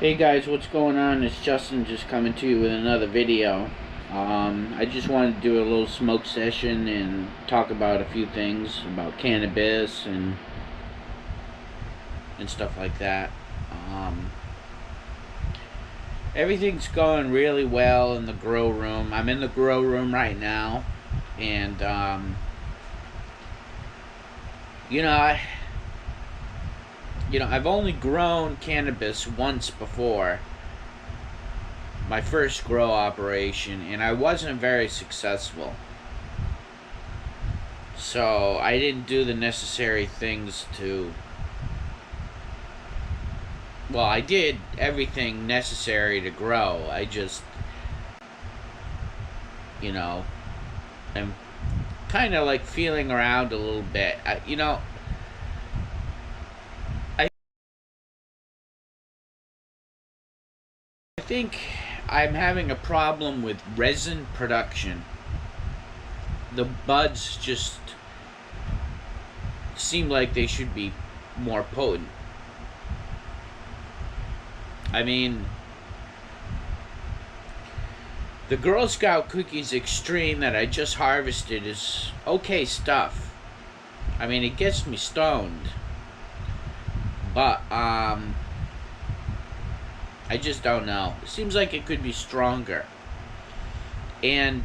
Hey guys, what's going on? It's Justin just coming to you with another video. I just wanted to do a little smoke session and talk about a few things about cannabis and stuff like that. Everything's going really well in the grow room. I'm in the grow room right now, and you know, I've only grown cannabis once before, my first grow operation, and I wasn't very successful. So I didn't do the necessary things to, well, I did everything necessary to grow. I just, I'm kind of like feeling around a little bit. I think I'm having a problem with resin production. The buds just seem like they should be more potent. I mean, the Girl Scout Cookies Extreme that I just harvested is okay stuff. I mean, it gets me stoned. But, I just don't know. It seems like it could be stronger. And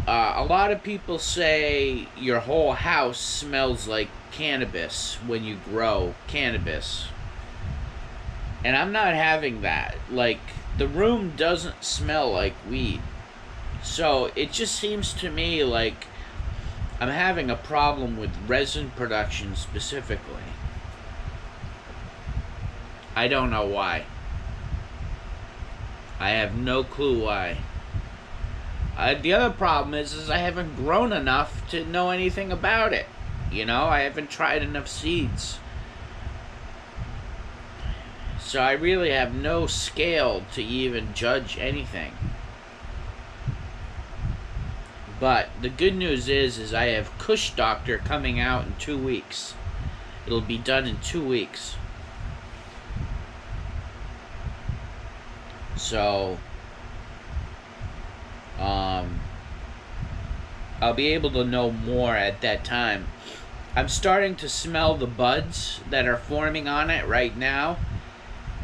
a lot of people say your whole house smells like cannabis when you grow cannabis. And I'm not having that. Like, the room doesn't smell like weed. So it just seems to me like I'm having a problem with resin production specifically. I don't know why. I have no clue why. The other problem is I haven't grown enough to know anything about it. I haven't tried enough seeds. So I really have no scale to even judge anything. But the good news is I have Kush Doctor coming out in 2 weeks. It'll be done in 2 weeks. So, I'll be able to know more at that time. I'm starting to smell the buds that are forming on it right now,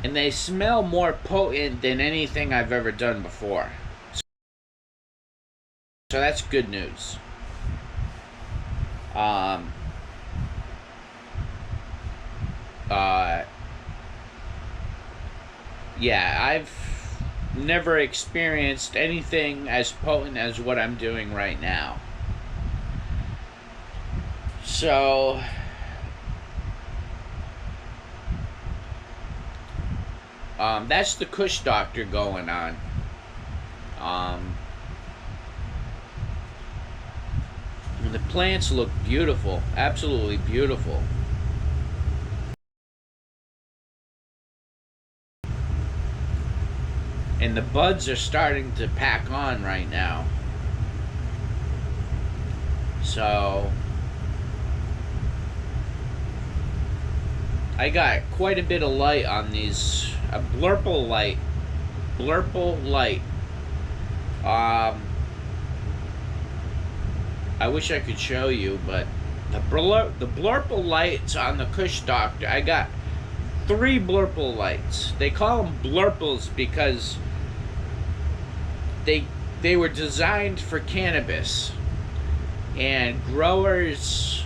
and they smell more potent than anything I've ever done before. So that's good news. Yeah, I've never experienced anything as potent as what I'm doing right now. So, that's the Kush Doctor going on. The plants look beautiful, absolutely beautiful. And the buds are starting to pack on right now. So, I got quite a bit of light on these. A blurple light. I wish I could show you, but the blurple lights on the Kush Doctor, I got 3 blurple lights. They call them blurples because they were designed for cannabis, and growers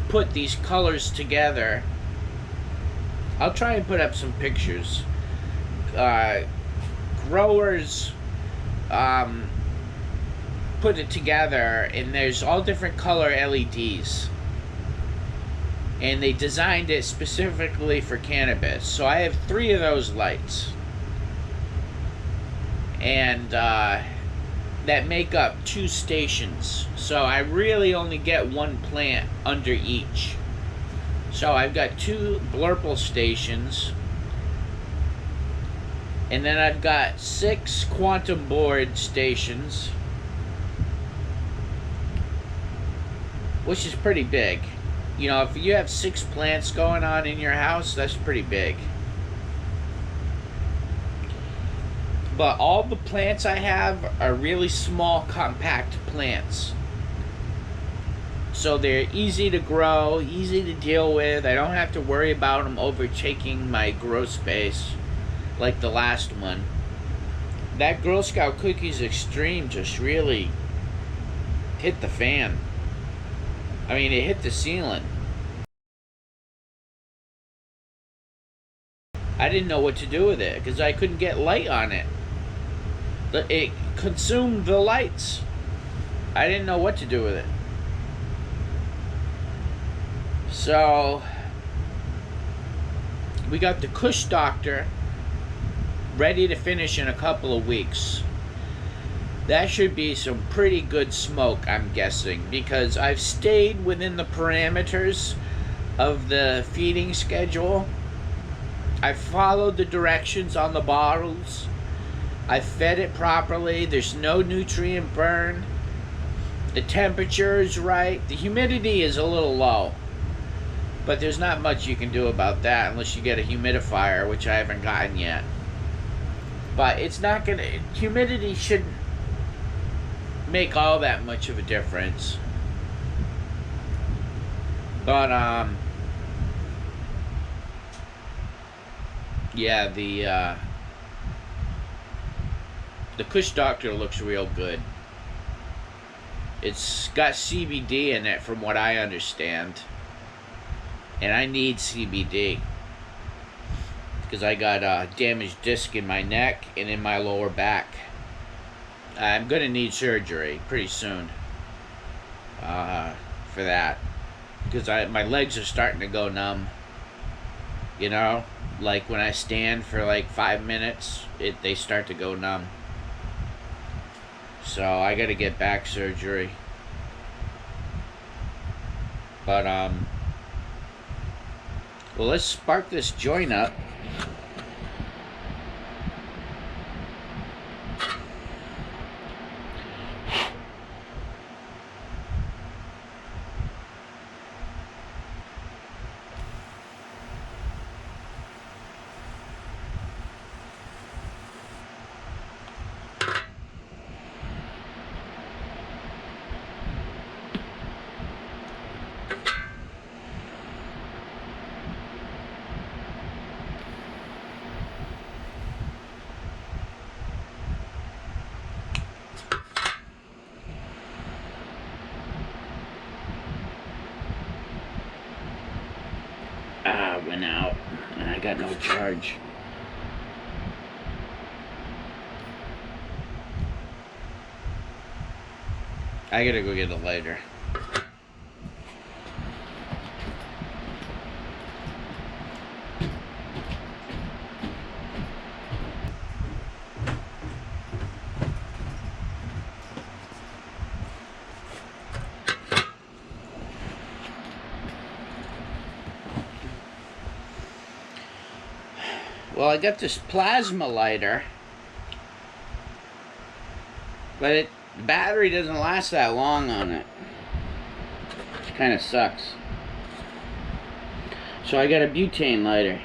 put these colors together. I'll try and put up some pictures. Growers put it together, and there's all different color LEDs, and they designed it specifically for cannabis. So I have 3 of those lights, and that make up 2 stations. So I really only get 1 plant under each. So I've got 2 blurple stations, and then I've got 6 quantum board stations, which is pretty big. If you have 6 plants going on in your house, that's pretty big. But all the plants I have are really small, compact plants. So they're easy to grow, easy to deal with. I don't have to worry about them overtaking my grow space like the last one. That Girl Scout Cookies Extreme just really hit the fan. I mean, it hit the ceiling. I didn't know what to do with it because I couldn't get light on it. It consumed the lights. I didn't know what to do with it. So we got the Kush Doctor ready to finish in a couple of weeks. That should be some pretty good smoke, I'm guessing, because I've stayed within the parameters of the feeding schedule. I followed the directions on the bottles. I fed it properly. There's no nutrient burn. The temperature is right. The humidity is a little low, but there's not much you can do about that unless you get a humidifier, which I haven't gotten yet. But it's not gonna, humidity shouldn't make all that much of a difference. But yeah, the Kush Doctor looks real good. It's got CBD in it from what I understand. And I need CBD because I got a damaged disc in my neck and in my lower back. I'm gonna need surgery pretty soon for that because my legs are starting to go numb. You know, like when I stand for like 5 minutes, they start to go numb. So I gotta get back surgery. But well, let's spark this joint up. Went out and I got no charge. I gotta go get a lighter. Well, I got this plasma lighter, but the battery doesn't last that long on it. It kind of sucks. So I got a butane lighter.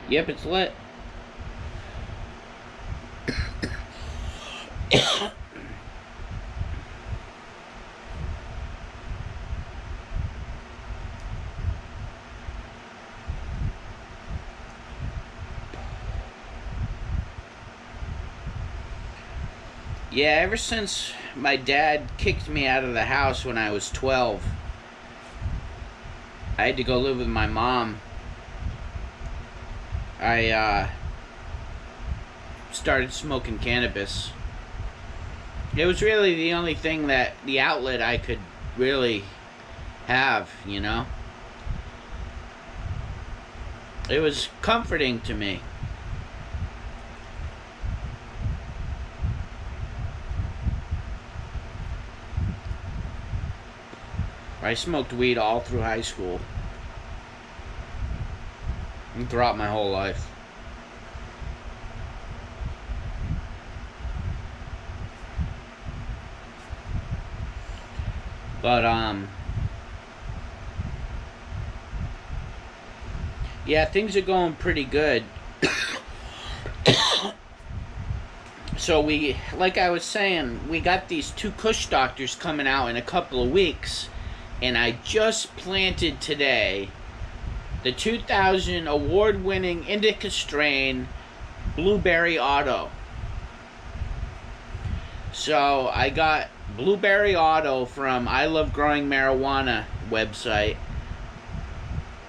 Yep, it's lit. Yeah, ever since my dad kicked me out of the house when I was 12, I had to go live with my mom. I started smoking cannabis. It was really the only thing the outlet I could really have, you know? It was comforting to me. I smoked weed all through high school and throughout my whole life. But yeah, things are going pretty good. So we, like I was saying, we got these 2 Kush doctors coming out in a couple of weeks, and I just planted today the 2000 award-winning indica strain Blueberry Auto. So I got Blueberry Auto from I Love Growing Marijuana website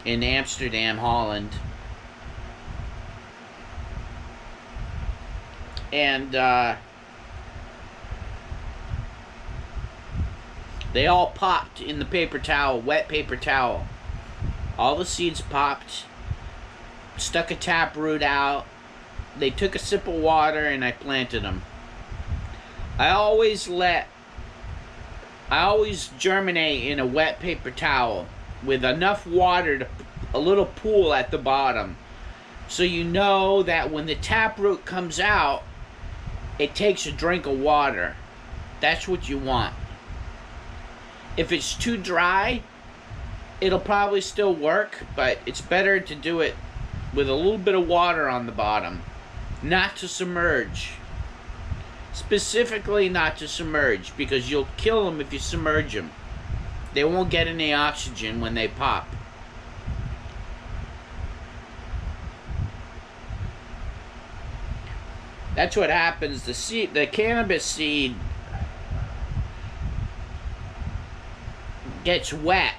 in Amsterdam, Holland. And they all popped in the paper towel, wet paper towel. All the seeds popped, stuck a tap root out. They took a sip of water and I planted them. I always germinate in a wet paper towel with enough water to a little pool at the bottom. So you know that when the taproot comes out, it takes a drink of water. That's what you want. If it's too dry, it'll probably still work, but it's better to do it with a little bit of water on the bottom. Not to submerge. Specifically not to submerge, because you'll kill them if you submerge them. They won't get any oxygen when they pop. That's what happens. The cannabis seed gets wet,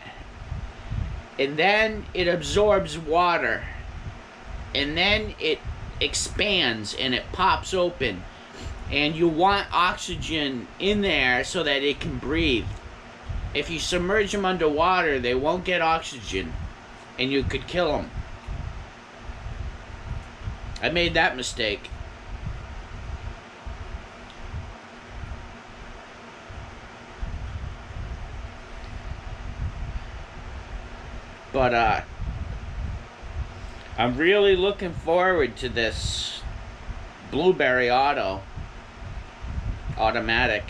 and then it absorbs water, and then it expands and it pops open, and you want oxygen in there so that it can breathe. If you submerge them underwater, they won't get oxygen, and you could kill them. I made that mistake. But I'm really looking forward to this Blueberry automatic.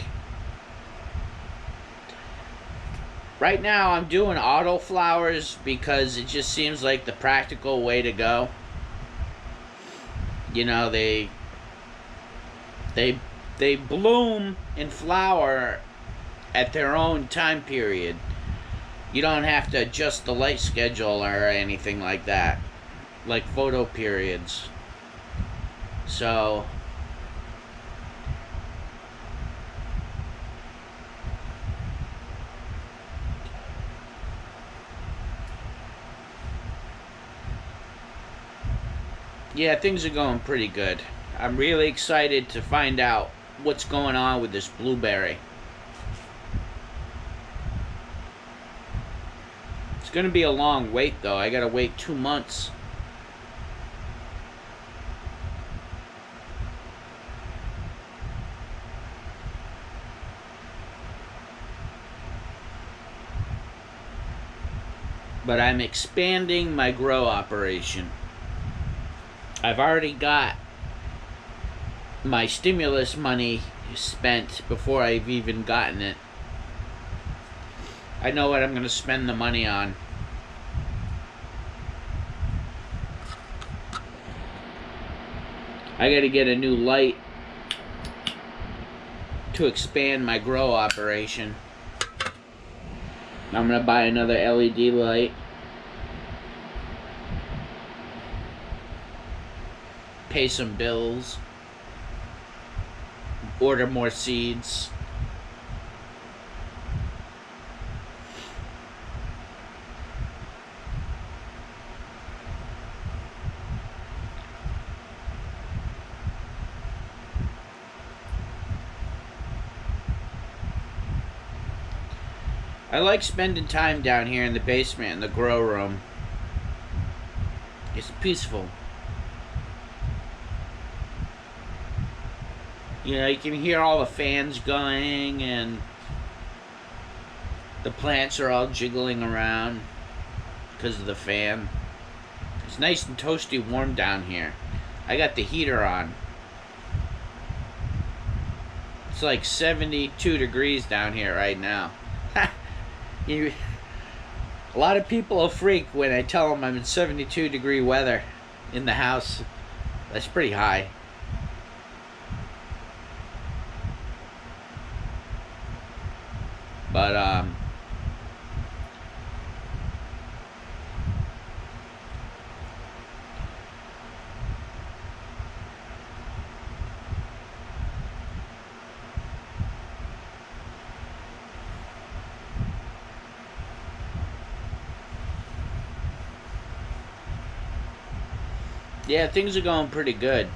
Right now I'm doing auto flowers because it just seems like the practical way to go. You know, they bloom and flower at their own time period. You don't have to adjust the light schedule or anything like that, like photo periods. So yeah, things are going pretty good. I'm really excited to find out what's going on with this blueberry. It's going to be a long wait, though. I got to wait 2 months. But I'm expanding my grow operation. I've already got my stimulus money spent before I've even gotten it. I know what I'm going to spend the money on. I got to get a new light to expand my grow operation. I'm going to buy another LED light. Pay some bills. Order more seeds. I like spending time down here in the basement in the grow room. It's peaceful. You know, you can hear all the fans going and the plants are all jiggling around because of the fan. It's nice and toasty warm down here. I got the heater on. It's like 72 degrees down here right now. You, a lot of people will freak when I tell them I'm in 72-degree weather in the house. That's pretty high. But yeah, things are going pretty good.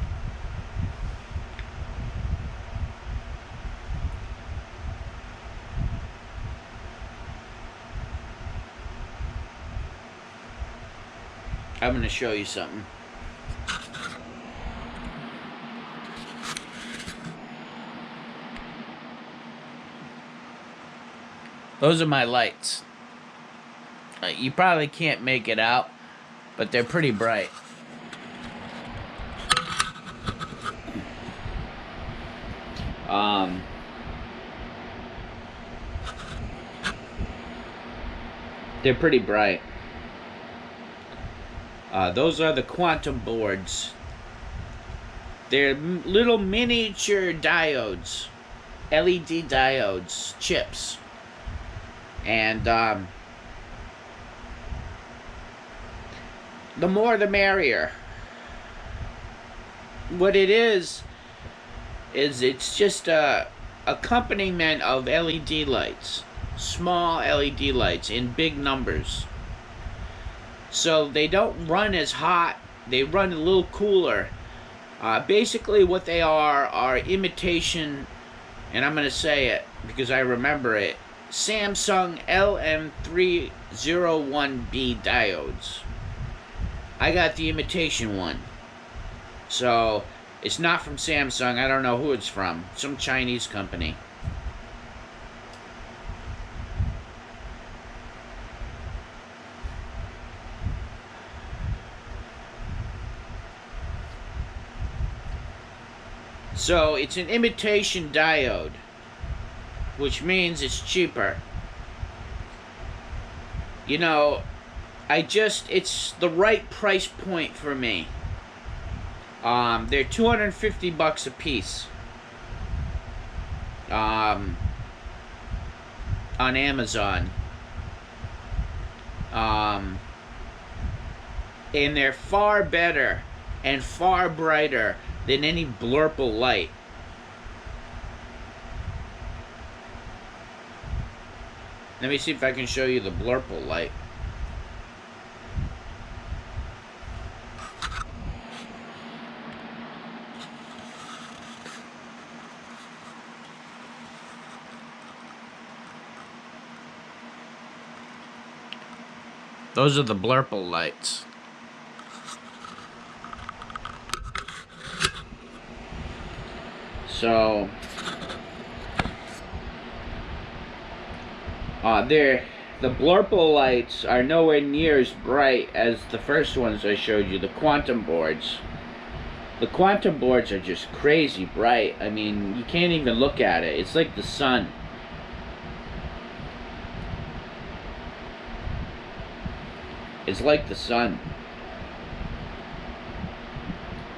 I'm going to show you something. Those are my lights. You probably can't make it out, but they're pretty bright. They're pretty bright. Those are the quantum boards. They're little miniature diodes, LED diodes, chips. And the more the merrier. What it is it's just a accompaniment of LED lights, small LED lights in big numbers. So they don't run as hot, they run a little cooler. Basically what they are imitation, and I'm going to say it because I remember it, Samsung LM301B diodes. I got the imitation one. So it's not from Samsung. I don't know who it's from. Some Chinese company. So it's an imitation diode, which means it's cheaper. You know, it's the right price point for me. They're $250 a piece. On Amazon. And they're far better and far brighter than any blurple light. Let me see if I can show you the blurple light. Those are the blurple lights. So, the blurple lights are nowhere near as bright as the first ones I showed you, the quantum boards. The quantum boards are just crazy bright. I mean, you can't even look at it. It's like the sun. It's like the sun.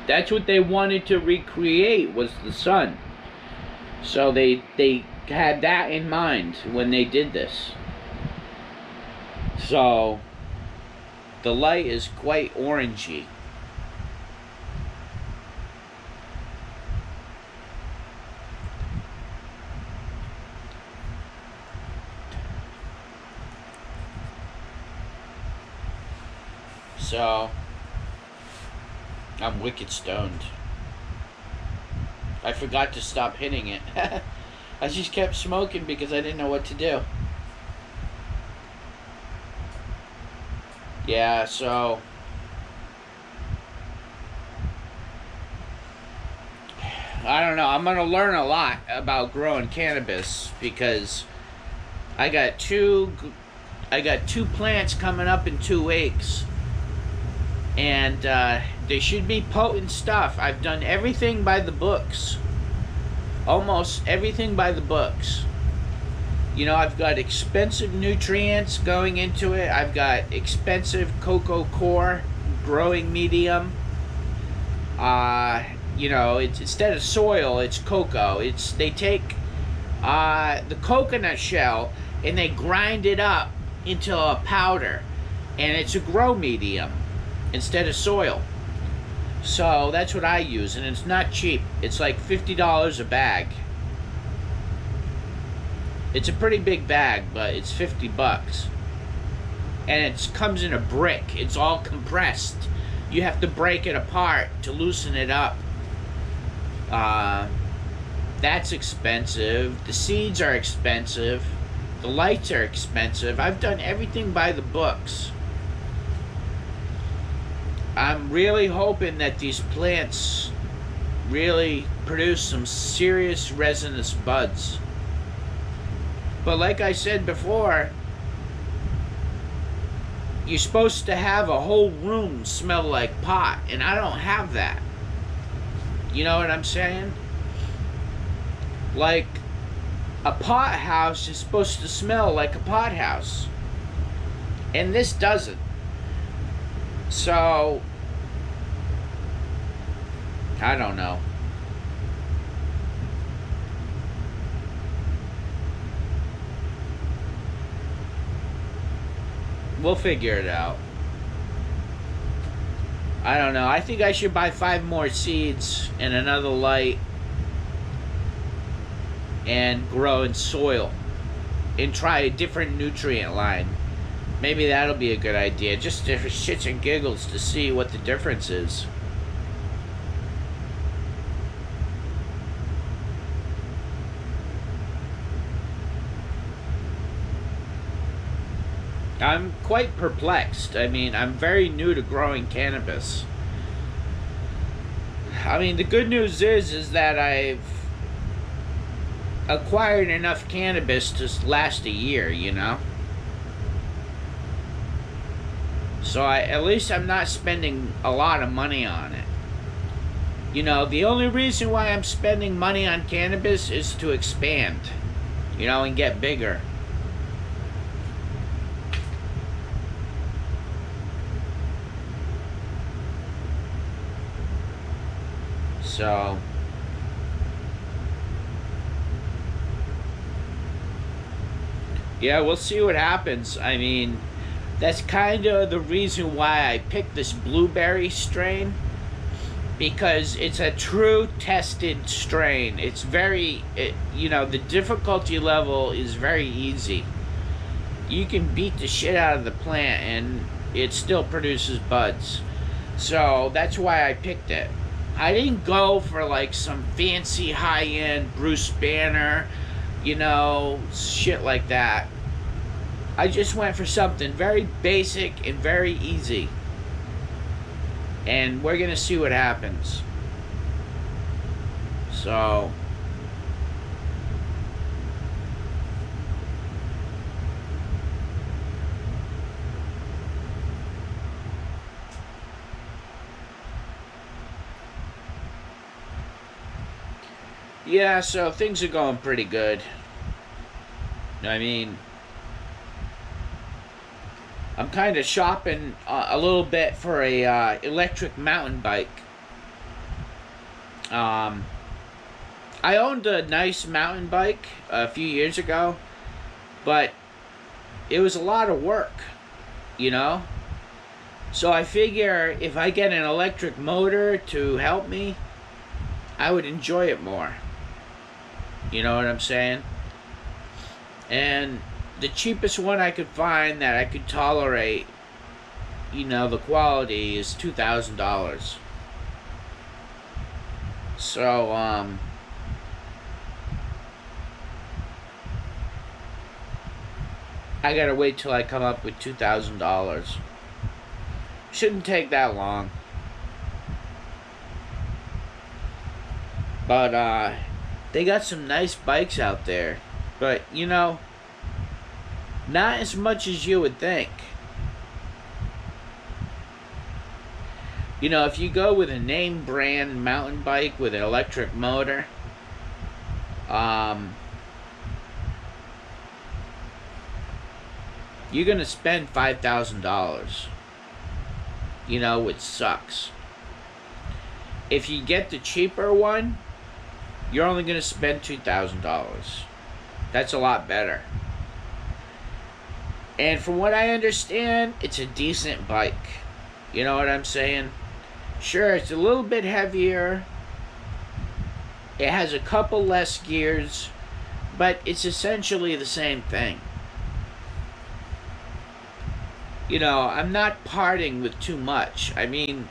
That's what they wanted to recreate, was the sun. So they had that in mind when they did this. So the light is quite orangey. So I'm wicked stoned. I forgot to stop hitting it. I just kept smoking because I didn't know what to do. Yeah, so I don't know. I'm gonna learn a lot about growing cannabis because I got two plants coming up in 2 weeks. And they should be potent stuff. I've done everything by the books. Almost everything by the books. You know, I've got expensive nutrients going into it. I've got expensive cocoa core growing medium. Uh, you know, it's instead of soil, it's cocoa. It's they take the coconut shell and they grind it up into a powder, and it's a grow medium instead of soil. So that's what I use, and it's not cheap. It's like $50 a bag. It's a pretty big bag, but it's $50, and it comes in a brick. It's all compressed. You have to break it apart to loosen it up. That's expensive. The seeds are expensive. The lights are expensive. I've done everything by the books. I'm really hoping that these plants really produce some serious resinous buds. But like I said before, you're supposed to have a whole room smell like pot, and I don't have that. You know what I'm saying? Like, a pot house is supposed to smell like a pot house, and this doesn't. So, I don't know. We'll figure it out. I don't know. I think I should buy 5 more seeds and another light and grow in soil and try a different nutrient line. Maybe that'll be a good idea, just for shits and giggles, to see what the difference is. I'm quite perplexed. I mean, I'm very new to growing cannabis. I mean, the good news is that I've acquired enough cannabis to last a year, you know? So at least I'm not spending a lot of money on it. You know, the only reason why I'm spending money on cannabis is to expand, you know, and get bigger. So, yeah, we'll see what happens. I mean, that's kind of the reason why I picked this blueberry strain, because it's a true tested strain. It's you know, the difficulty level is very easy. You can beat the shit out of the plant and it still produces buds. So that's why I picked it. I didn't go for like some fancy high-end Bruce Banner, you know, shit like that. I just went for something very basic and very easy. And we're gonna see what happens. So, yeah, so things are going pretty good. I mean, I'm kind of shopping a little bit for a electric mountain bike. I owned a nice mountain bike a few years ago, but it was a lot of work, you know? So I figure if I get an electric motor to help me, I would enjoy it more. You know what I'm saying? And the cheapest one I could find that I could tolerate, you know, the quality is $2,000. So, I gotta wait till I come up with $2,000. Shouldn't take that long. But, they got some nice bikes out there. But, you know, not as much as you would think. You know, if you go with a name brand mountain bike with an electric motor, you're going to spend $5,000. You know, which sucks. If you get the cheaper one, you're only going to spend $2,000. That's a lot better. And from what I understand, it's a decent bike. You know what I'm saying? Sure, it's a little bit heavier. It has a couple less gears, but it's essentially the same thing. You know, I'm not parting with too much. I mean,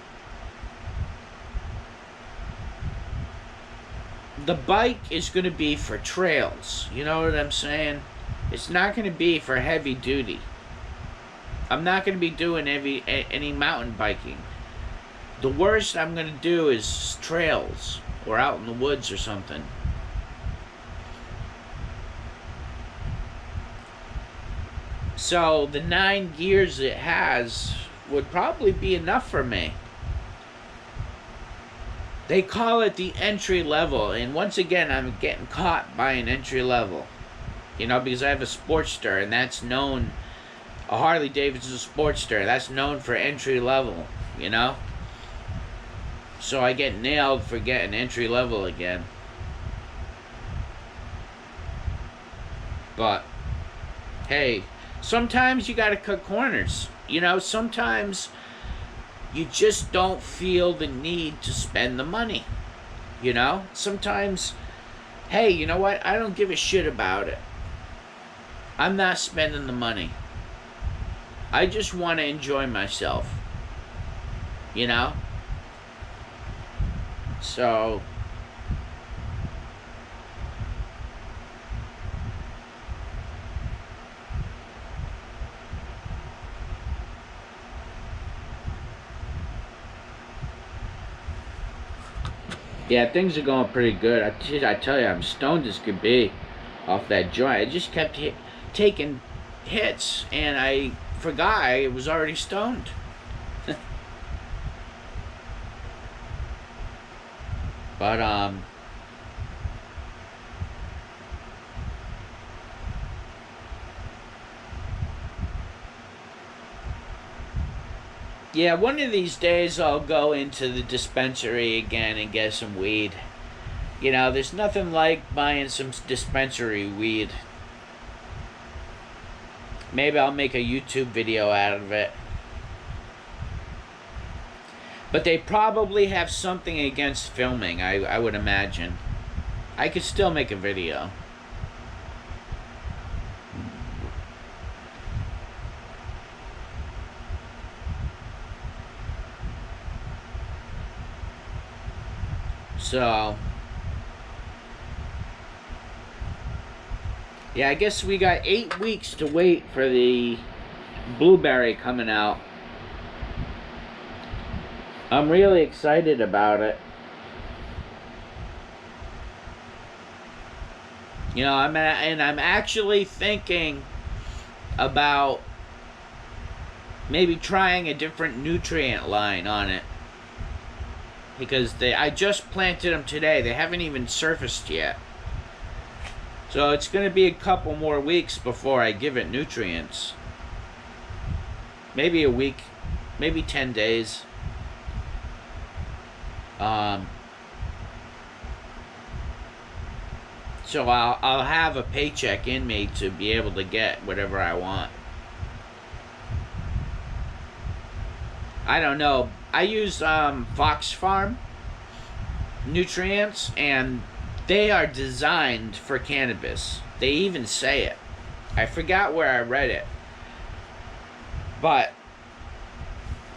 the bike is going to be for trails. You know what I'm saying? It's not going to be for heavy duty. I'm not going to be doing any mountain biking. The worst I'm going to do is trails or out in the woods or something. So the 9 gears it has would probably be enough for me. They call it the entry level, and once again I'm getting caught by an entry level. You know, because I have a Sportster, and that's known, a Harley Davidson Sportster, that's known for entry level, you know? So I get nailed for getting entry level again. But, hey, sometimes you gotta cut corners. You know, sometimes you just don't feel the need to spend the money. You know? Sometimes, hey, you know what? I don't give a shit about it. I'm not spending the money. I just want to enjoy myself. You know? So, yeah, things are going pretty good. I tell you, I'm stoned as could be off that joint. I just kept taking hits, and I forgot I was already stoned. But, yeah, one of these days I'll go into the dispensary again and get some weed. You know, there's nothing like buying some dispensary weed. Maybe I'll make a YouTube video out of it. But they probably have something against filming, I would imagine. I could still make a video. So, yeah, I guess we got 8 weeks to wait for the blueberry coming out. I'm really excited about it. You know, I'm actually thinking about maybe trying a different nutrient line on it. Because I just planted them today. They haven't even surfaced yet. So it's going to be a couple more weeks before I give it nutrients. Maybe a week, maybe 10 days. So I'll have a paycheck in me to be able to get whatever I want. I don't know. I use Fox Farm nutrients, and they are designed for cannabis. They even say it. I forgot where I read it. But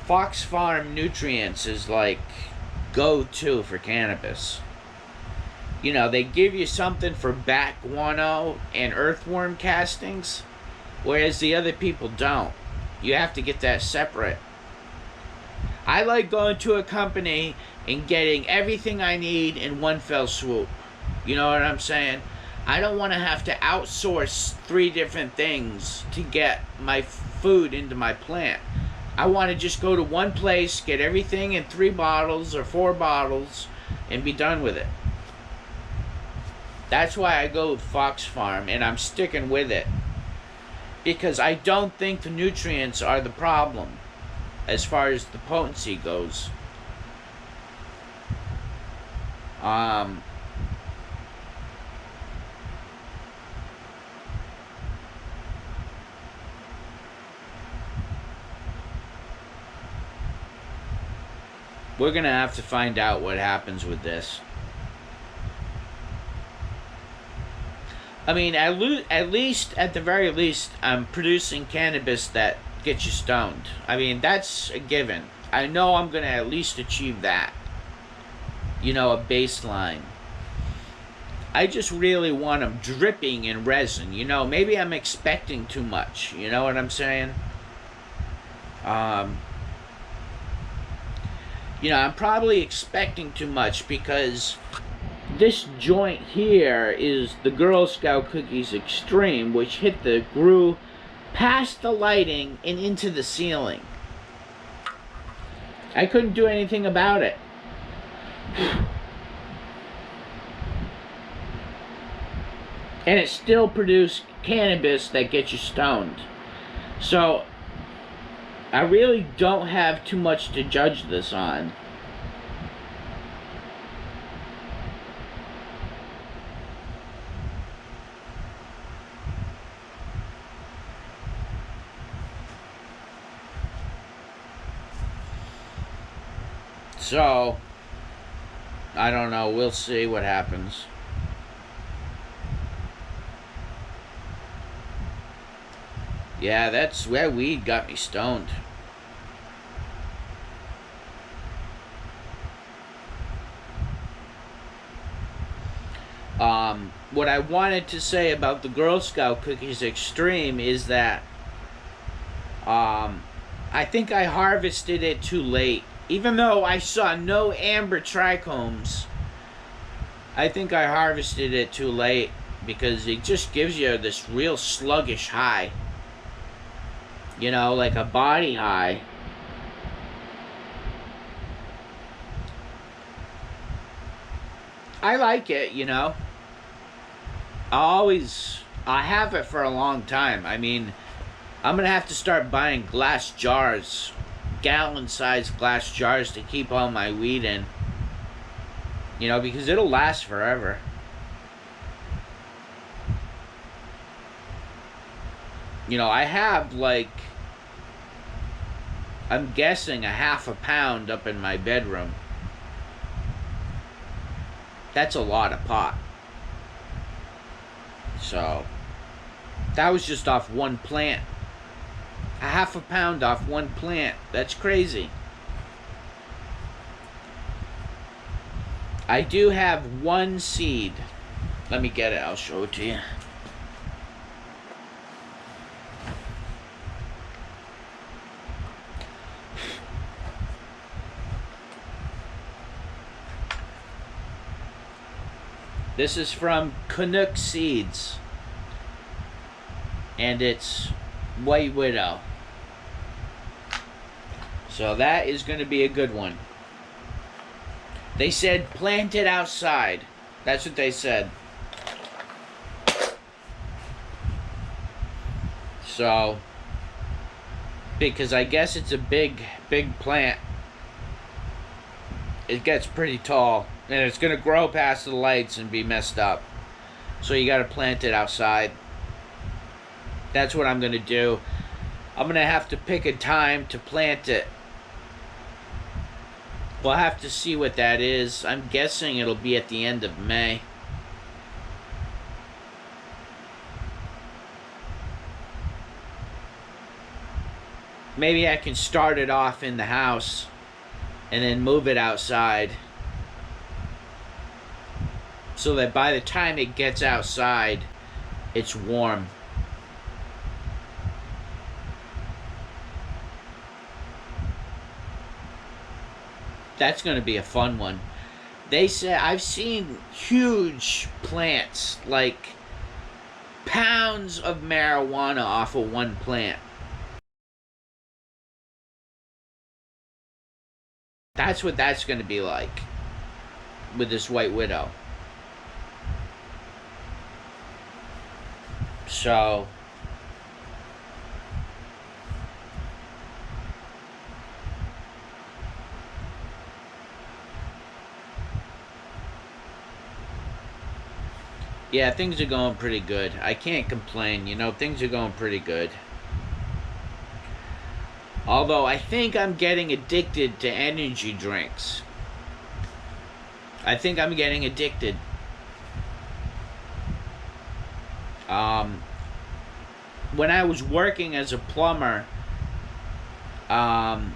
Fox Farm nutrients is like go-to for cannabis. You know, they give you something for bat guano and earthworm castings, whereas the other people don't. You have to get that separate. I like going to a company and getting everything I need in one fell swoop. You know what I'm saying? I don't want to have to outsource 3 different things to get my food into my plant. I want to just go to one place, get everything in 3 bottles or 4 bottles, and be done with it. That's why I go with Fox Farm, and I'm sticking with it. because I don't think the nutrients are the problem as far as the potency goes. We're gonna have to find out what happens with this. I mean, at least, at the very least, I'm producing cannabis that gets you stoned. I mean, that's a given. I know I'm gonna at least achieve that. You know, a baseline. I just really want them dripping in resin. You know, maybe I'm expecting too much. You know what I'm saying? You know, I'm probably expecting too much because this joint here is the Girl Scout Cookies Extreme, which grew past the lighting and into the ceiling. I couldn't do anything about it. And it still produced cannabis that gets you stoned. So I really don't have too much to judge this on. So, I don't know. We'll see what happens. Yeah, that's where weed got me stoned. What I wanted to say about the Girl Scout Cookies Extreme is that I think I harvested it too late. Even though I saw no amber trichomes, I think I harvested it too late because it just gives you this real sluggish high. You know, like a body high. I like it, you know. I have it for a long time. I mean, I'm going to have to start buying glass jars, gallon-sized glass jars to keep all my weed in. You know, because it'll last forever. You know, I have, like, I'm guessing a half a pound up in my bedroom. That's a lot of pot. So, that was just off one plant. A half a pound off one plant. That's crazy. I do have one seed. Let me get it. I'll show it to you. This is from Canuck Seeds. And it's White Widow. So that is going to be a good one. They said plant it outside. That's what they said. So, because I guess it's a big plant. It gets pretty tall. And it's going to grow past the lights and be messed up. So you got to plant it outside. That's what I'm going to do. I'm going to have to pick a time to plant it. We'll have to see what that is. I'm guessing it'll be at the end of May. Maybe I can start it off in the house and then move it outside. So that by the time it gets outside, it's warm. That's going to be a fun one. They say, I've seen huge plants, like pounds of marijuana off of one plant. That's what that's going to be like with this White Widow. So, Yeah, things are going pretty good. I can't complain. You know, things are going pretty good. Although I think I'm getting addicted to energy drinks. I think I'm getting addicted. Um, when I was working as a plumber, um,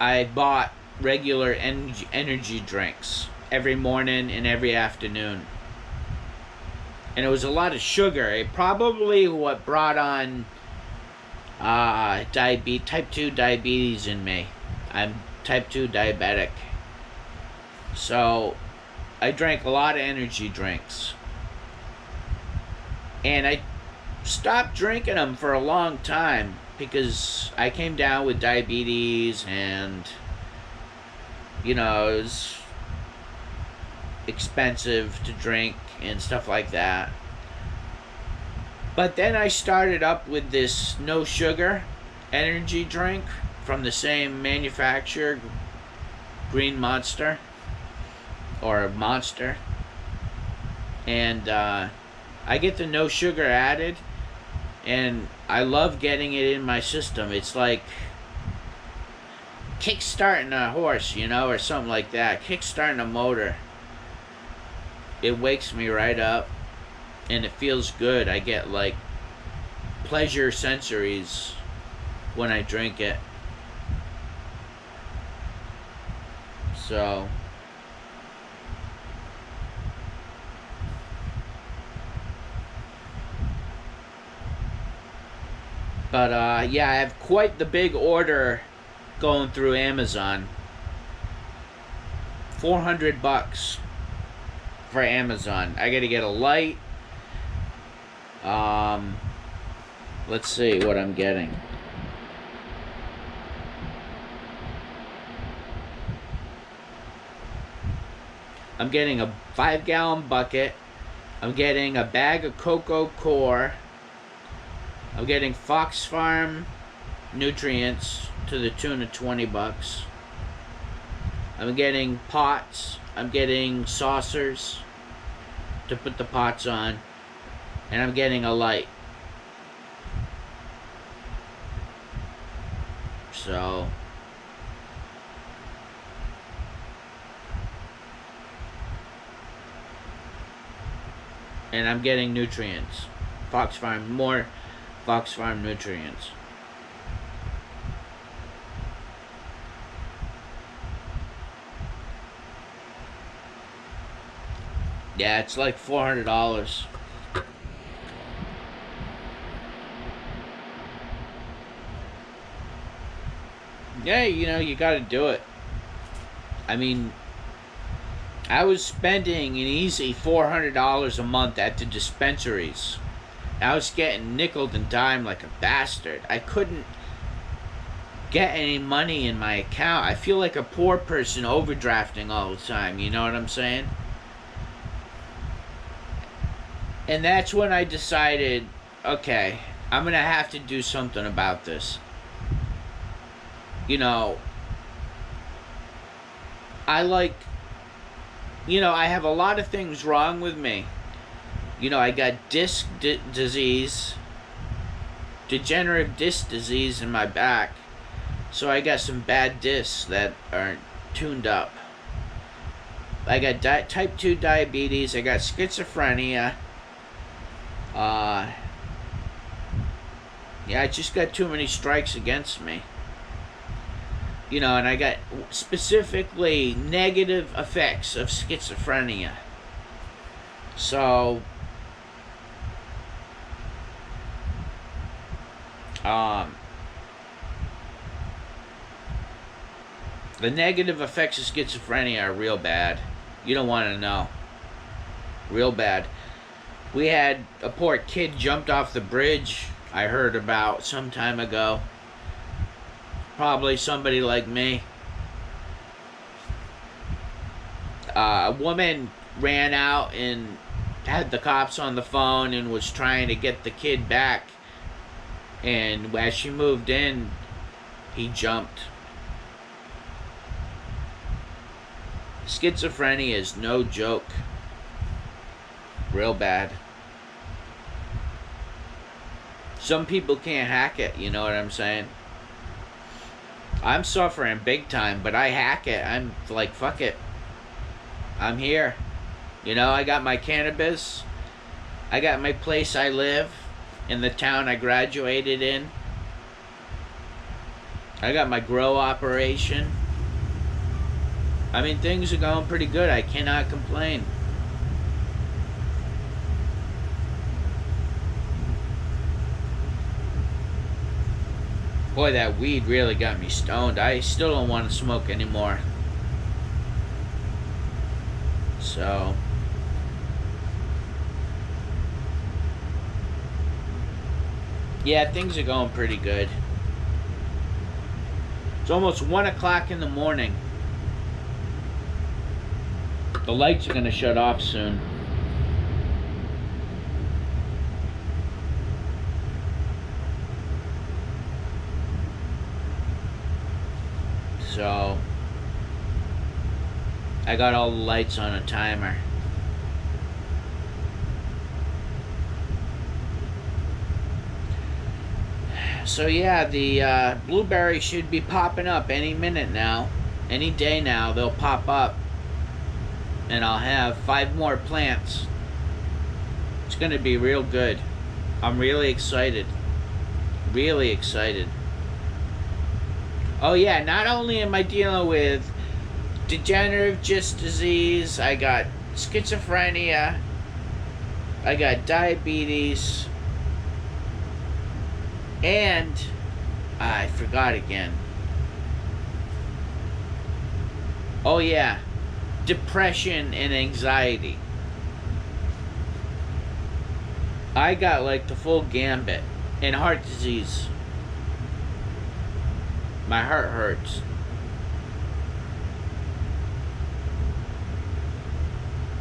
I bought regular energy drinks every morning and every afternoon. And it was a lot of sugar. It probably what brought on type 2 diabetes in me. I'm type 2 diabetic. So I drank a lot of energy drinks. And I stopped drinking them for a long time because I came down with diabetes, and you know, it was expensive to drink and stuff like that. But then I started up with this no sugar energy drink from the same manufacturer, Green Monster, or Monster. And I get the no sugar added, and I love getting it in my system. It's like kick-starting a horse, you know, or something like that. Kick-starting a motor. It wakes me right up, and it feels good. I get like pleasure sensories when I drink it. So but yeah, I have quite the big order going through Amazon. $400 for Amazon. I gotta get a light. Let's see what I'm getting. I'm getting a 5-gallon bucket. I'm getting a bag of cocoa core. I'm getting Fox Farm nutrients to the tune of $20. I'm getting pots. I'm getting saucers to put the pots on. And I'm getting a light. So and I'm getting nutrients. Fox Farm, more Fox Farm nutrients. Yeah, it's like $400. Yeah, you know, you gotta do it. I mean, I was spending an easy $400 a month at the dispensaries. I was getting nickeled and dimed like a bastard. I couldn't get any money in my account. I feel like a poor person overdrafting all the time, you know what I'm saying? And that's when I decided, okay, I'm gonna have to do something about this. You know, I have a lot of things wrong with me. You know, I got disc disease, degenerative disc disease in my back. So I got some bad discs that aren't tuned up. I got type 2 diabetes. I got schizophrenia. Yeah, I just got too many strikes against me. You know, and I got specifically negative effects of schizophrenia. So, the negative effects of schizophrenia are real bad. You don't want to know. Real bad. We had a poor kid jumped off the bridge I heard about some time ago. Probably somebody like me. A woman ran out and had the cops on the phone and was trying to get the kid back. And as she moved in, he jumped. schizophrenia is no joke. Real bad. Some people can't hack it, you know what I'm saying? I'm suffering big time, but I hack it. I'm like, fuck it. I'm here. You know, I got my cannabis. I got my place I live in the town I graduated in. I got my grow operation. I mean, things are going pretty good. I cannot complain. Boy, that weed really got me stoned. I still don't want to smoke anymore. So, yeah, things are going pretty good. It's almost 1 o'clock in the morning. The lights are going to shut off soon. So, I got all the lights on a timer. So yeah, the blueberry should be popping up any minute now. Any day now, they'll pop up. And I'll have 5 more plants. It's going to be real good. I'm really excited. Really excited. Oh yeah, not only am I dealing with degenerative disc disease, I got schizophrenia, I got diabetes, and I forgot again. Oh yeah, depression and anxiety. I got like the full gambit. And heart disease. My heart hurts.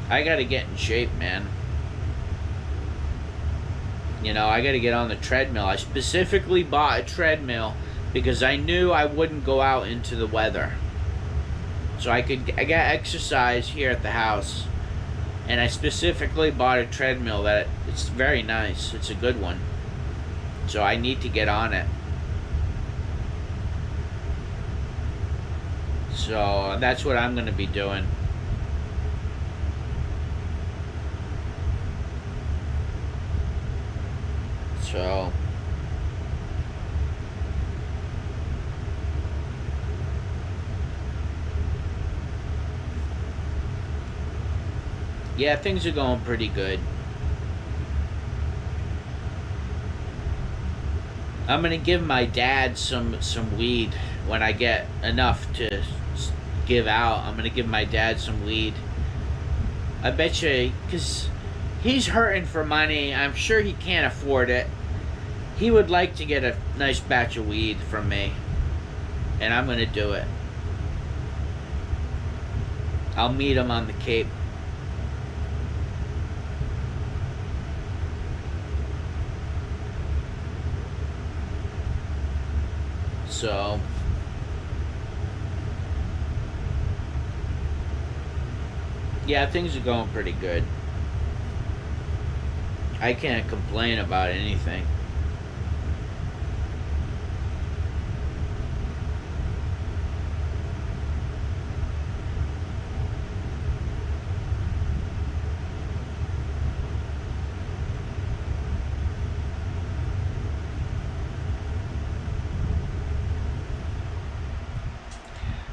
I gotta get in shape, man. You know, I gotta get on the treadmill. I specifically bought a treadmill because I knew I wouldn't go out into the weather. So I got exercise here at the house. And I specifically bought a treadmill that it's very nice. It's a good one. So I need to get on it. So that's what I'm going to be doing. So yeah, things are going pretty good. I'm gonna give my dad some weed when I get enough to give out. I'm gonna give my dad some weed. I bet you, because he's hurting for money. I'm sure he can't afford it. He would like to get a nice batch of weed from me, and I'm gonna do it. I'll meet him on the Cape. So yeah, things are going pretty good. I can't complain about anything.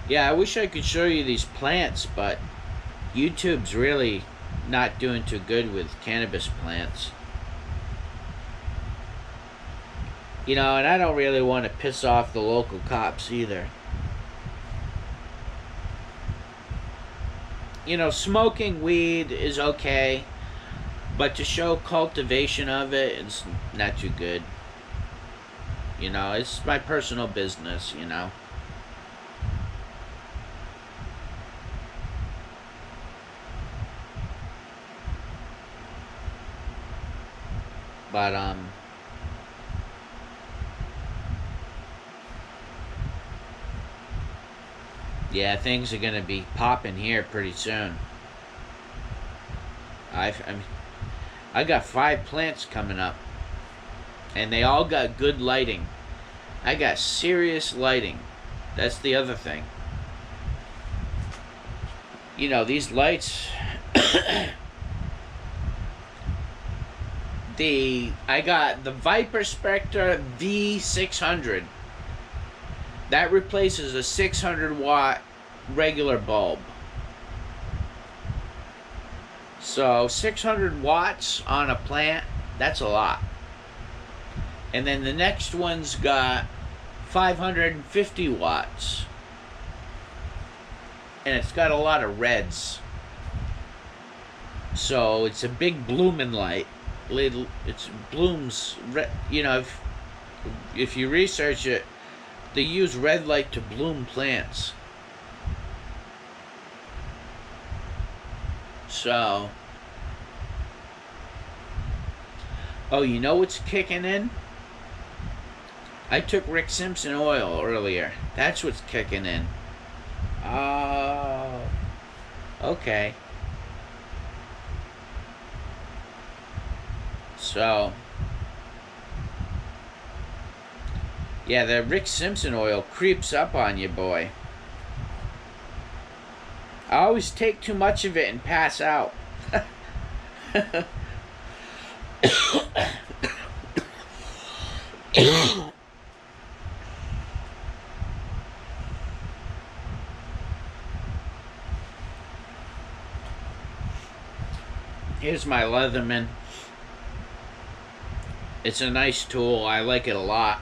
Yeah, I wish I could show you these plants, but YouTube's really not doing too good with cannabis plants. You know, and I don't really want to piss off the local cops either. You know, smoking weed is okay, but to show cultivation of it is not too good. You know, it's my personal business, you know. But Yeah, things are gonna be popping here pretty soon. I mean, I got 5 plants coming up, and they all got good lighting. I got serious lighting. That's the other thing. You know, these lights. I got the Viper Spectra V600. That replaces a 600-watt regular bulb. So 600 watts on a plant, that's a lot. And then the next one's got 550 watts. And it's got a lot of reds. So it's a big blooming light. It blooms, you know, if you research it, they use red light to bloom plants. So, oh, you know what's kicking in? I took Rick Simpson oil earlier. That's what's kicking in. Oh, okay. So, yeah, the Rick Simpson oil creeps up on you, boy. I always take too much of it and pass out. Here's my Leatherman. It's a nice tool. I like it a lot.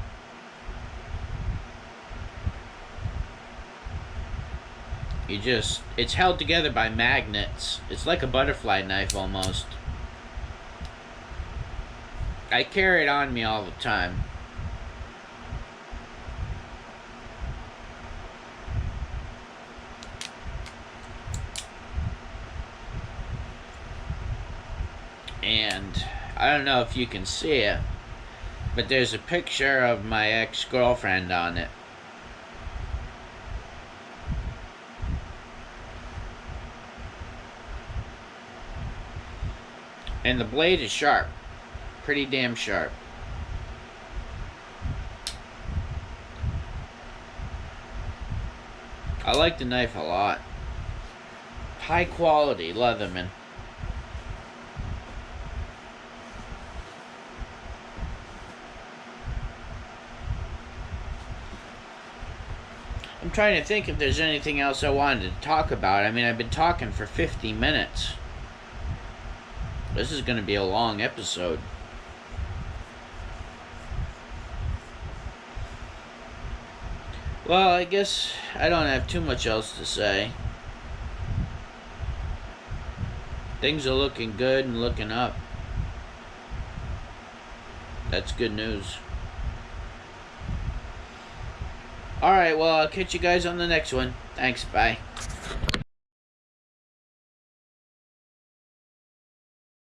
It's held together by magnets. It's like a butterfly knife almost. I carry it on me all the time. And I don't know if you can see it, but there's a picture of my ex-girlfriend on it. And the blade is sharp. Pretty damn sharp. I like the knife a lot. High quality Leatherman. I'm trying to think if there's anything else I wanted to talk about. I mean, I've been talking for 50 minutes. This is going to be a long episode. Well, I guess I don't have too much else to say. Things are looking good and looking up. That's good news. Alright, well, I'll catch you guys on the next one. Thanks, bye.